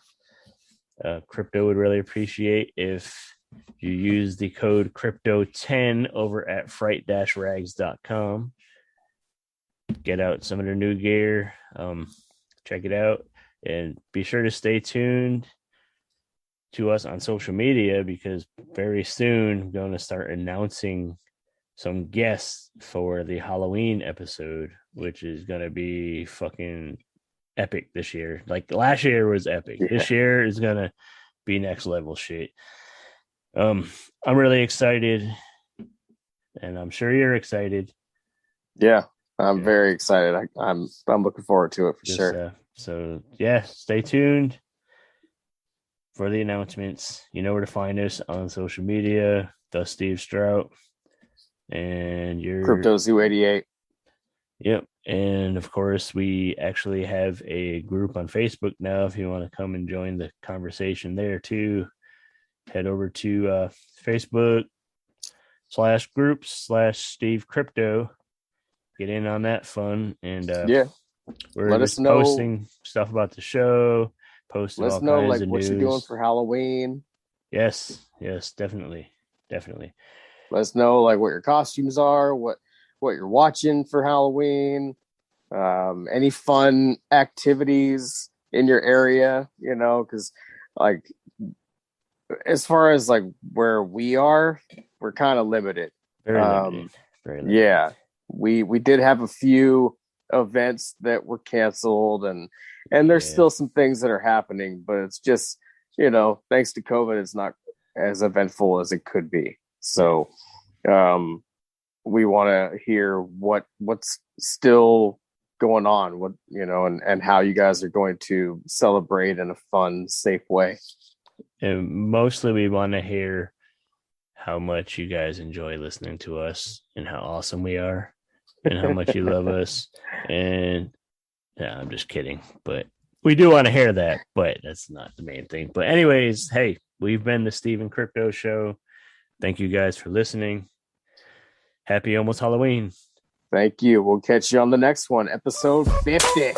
Crypto would really appreciate if you use the code Crypto10 over at fright-rags.com. Get out some of their new gear. Check it out, and be sure to stay tuned to us on social media, because very soon I'm going to start announcing some guests for the Halloween episode, which is going to be fucking epic this year. Like last year was epic. Yeah. This year is going to be next level shit. I'm really excited, and I'm sure you're excited. Yeah, I'm very excited. I'm looking forward to it for sure. So yeah, stay tuned for the announcements. You know where to find us on social media. The Steve Strout, and your CryptoZoo88. Yep. And of course, we actually have a group on Facebook now. If you want to come and join the conversation there too, head over to Facebook/groups/Steve Crypto. Get in on that fun. And we're let us know, posting stuff about the show. Posting let us know like what you're doing for Halloween. Yes, definitely. Let us know like what your costumes are, what you're watching for Halloween, any fun activities in your area, you know, because like as far as like where we are, we're kind of limited. Very limited. Yeah, we did have a few events that were canceled, and there's still some things that are happening, but it's just, you know, thanks to COVID, it's not as eventful as it could be. So we want to hear what's still going on, what, you know, and how you guys are going to celebrate in a fun, safe way. And mostly we want to hear how much you guys enjoy listening to us and how awesome we are and how much you love us. And yeah, I'm just kidding, but we do want to hear that, but that's not the main thing. But anyways, hey, we've been the Steve and Crypto Show. Thank you guys for listening. Happy almost Halloween. Thank you. We'll catch you on the next one, episode 50.